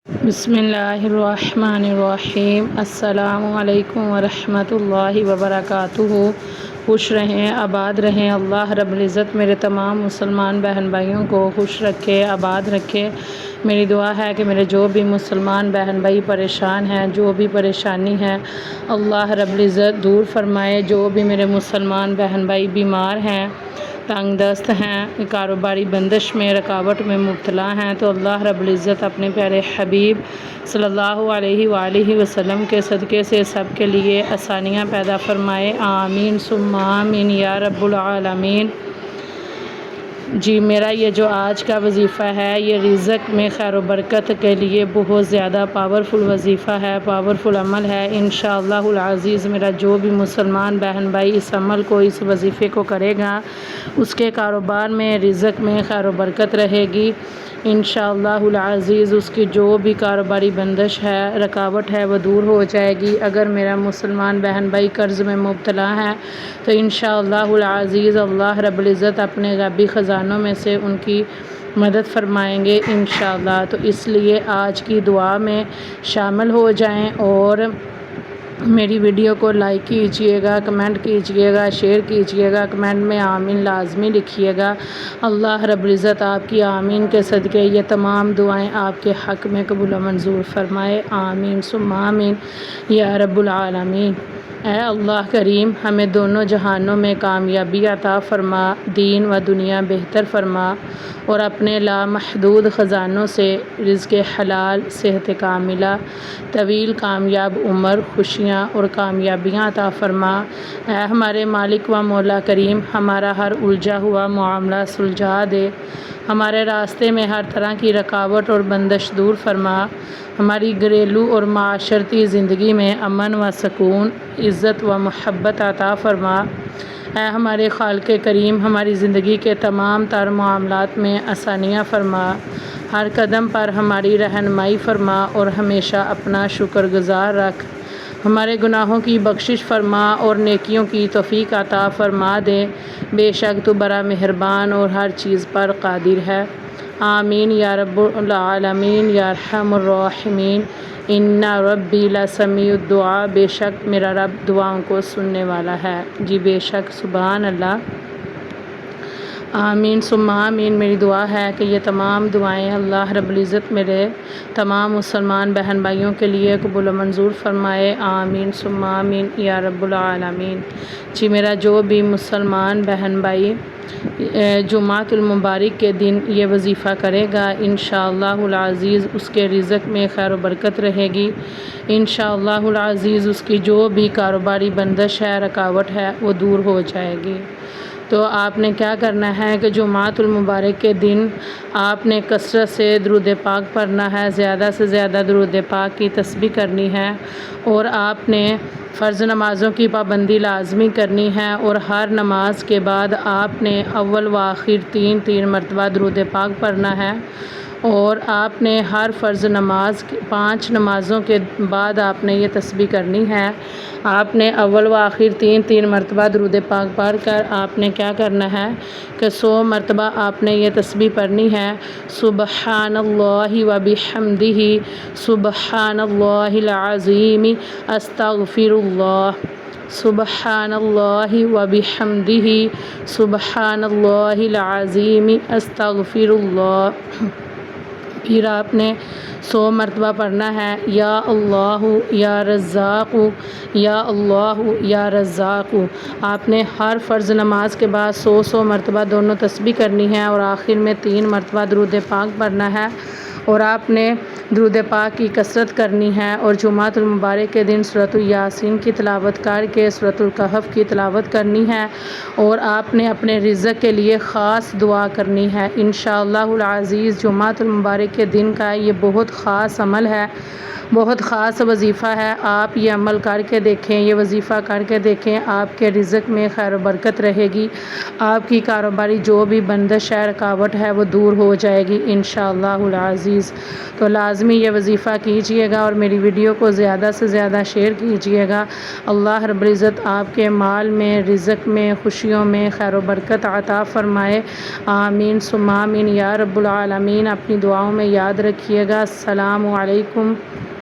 بسم اللہ الرحمن الرحیم۔ السلام علیکم ورحمۃ اللہ وبرکاتہ۔ خوش رہیں، آباد رہیں۔ اللہ رب العزت میرے تمام مسلمان بہن بھائیوں کو خوش رکھے، آباد رکھے۔ میری دعا ہے کہ میرے جو بھی مسلمان بہن بھائی پریشان ہیں، جو بھی پریشانی ہے، اللہ رب العزت دور فرمائے۔ جو بھی میرے مسلمان بہن بھائی بیمار ہیں، تنگ دست ہیں، کاروباری بندش میں، رکاوٹ میں مبتلا ہیں، تو اللہ رب العزت اپنے پیارے حبیب صلی اللہ علیہ وآلہ وسلم کے صدقے سے سب کے لیے آسانیاں پیدا فرمائے۔ آمین ثم آمین یا رب العالمین۔ جی، میرا یہ جو آج کا وظیفہ ہے، یہ رزق میں خیر و برکت کے لیے بہت زیادہ پاورفل وظیفہ ہے، پاورفل عمل ہے۔ انشاءاللہ العزیز میرا جو بھی مسلمان بہن بھائی اس عمل کو، اس وظیفے کو کرے گا، اس کے کاروبار میں، رزق میں خیر و برکت رہے گی۔ انشاءاللہ العزیز اس کی جو بھی کاروباری بندش ہے، رکاوٹ ہے، وہ دور ہو جائے گی۔ اگر میرا مسلمان بہن بھائی قرض میں مبتلا ہے تو انشاءاللہ العزیز اللہ رب العزت اپنے غیبی خزانوں میں سے ان کی مدد فرمائیں گے انشاءاللہ۔ تو اس لیے آج کی دعا میں شامل ہو جائیں اور میری ویڈیو کو لائک کیجئے گا، کمنٹ کیجئے گا، شیئر کیجئے گا، کمنٹ میں آمین لازمی لکھیے گا۔ اللہ رب العزت آپ کی آمین کے صدقے یہ تمام دعائیں آپ کے حق میں قبول و منظور فرمائے۔ آمین ثم آمین یا رب العالمین۔ اے اللہ کریم، ہمیں دونوں جہانوں میں کامیابی عطا فرما، دین و دنیا بہتر فرما، اور اپنے لامحدود خزانوں سے رزق حلال، صحت کاملہ، طویل کامیاب عمر، خوشیاں اور کامیابیاں عطا فرما۔ اے ہمارے مالک و مولا کریم، ہمارا ہر الجھا ہوا معاملہ سلجھا دے، ہمارے راستے میں ہر طرح کی رکاوٹ اور بندش دور فرما، ہماری گھریلو اور معاشرتی زندگی میں امن و سکون، عزت و محبت عطا فرما۔ اے ہمارے خالق کریم، ہماری زندگی کے تمام تر معاملات میں آسانیاں فرما، ہر قدم پر ہماری رہنمائی فرما اور ہمیشہ اپنا شکر گزار رکھ، ہمارے گناہوں کی بخشش فرما اور نیکیوں کی توفیق عطا فرما دے۔ بے شک تو بڑا مہربان اور ہر چیز پر قادر ہے۔ آمین یا رب العالمین یا ارحم الراحمین۔ ان ربی لسمیع الدعاء، بے شک میرا رب دعاؤں کو سننے والا ہے۔ جی بے شک، سبحان اللہ۔ آمین ثم آمین۔ میری دعا ہے کہ یہ تمام دعائیں اللہ رب العزت میرے تمام مسلمان بہن بھائیوں کے لیے قبول و منظور فرمائے۔ آمین ثم آمین یا رب العالمین۔ جی، میرا جو بھی مسلمان بہن بھائی جمعۃ المبارک کے دن یہ وظیفہ کرے گا، انشاءاللہ العزیز اس کے رزق میں خیر و برکت رہے گی۔ انشاءاللہ العزیز اس کی جو بھی کاروباری بندش ہے، رکاوٹ ہے، وہ دور ہو جائے گی۔ تو آپ نے کیا کرنا ہے کہ جمعۃ المبارک کے دن آپ نے کثرت سے درود پاک پڑھنا ہے، زیادہ سے زیادہ درود پاک کی تسبیح کرنی ہے، اور آپ نے فرض نمازوں کی پابندی لازمی کرنی ہے، اور ہر نماز کے بعد آپ نے اول و آخر تین مرتبہ درود پاک پڑھنا ہے، اور آپ نے ہر فرض نماز 5 نمازوں کے بعد آپ نے یہ تسبیح کرنی ہے۔ آپ نے اول و آخر تین مرتبہ درود پاک پڑھ کر آپ نے کیا کرنا ہے کہ 100 مرتبہ آپ نے یہ تسبیح پڑھنی ہے۔ سبحان اللہ و بحمدہ، سبحان اللہ العظیم، استغفر اللہ، سبحان اللہ و بحمدہ، سبحان اللہ العظیم، استغفر اللہ۔ پھر آپ نے 100 مرتبہ پڑھنا ہے، یا اللہ یا رزاق، یا اللہ یا رزاق۔ آپ نے ہر فرض نماز کے بعد 100 مرتبہ دونوں تسبیح کرنی ہے، اور آخر میں 3 مرتبہ درود پاک پڑھنا ہے، اور آپ نے درود پاک کی کثرت کرنی ہے، اور جمعۃ المبارک کے دن سورۃ یاسین کی تلاوت کر کے سورۃ الکہف کی تلاوت کرنی ہے، اور آپ نے اپنے رزق کے لیے خاص دعا کرنی ہے۔ انشاءاللہ العزیز جمعۃ المبارک کے دن کا یہ بہت خاص عمل ہے، بہت خاص وظیفہ ہے۔ آپ یہ عمل کر کے دیکھیں، یہ وظیفہ کر کے دیکھیں، آپ کے رزق میں خیر و برکت رہے گی، آپ کی کاروباری جو بھی بندش ہے، رکاوٹ ہے، وہ دور ہو جائے گی انشاءاللہ العزیز۔ تو لازم لازمی یہ وظیفہ کیجیے گا اور میری ویڈیو کو زیادہ سے زیادہ شیئر کیجیے گا۔ اللہ رب العزت آپ کے مال میں، رزق میں، خوشیوں میں خیر و برکت عطا فرمائے۔ آمین ثم آمین یا رب العالمین۔ اپنی دعاؤں میں یاد رکھیے گا۔ السلام علیکم۔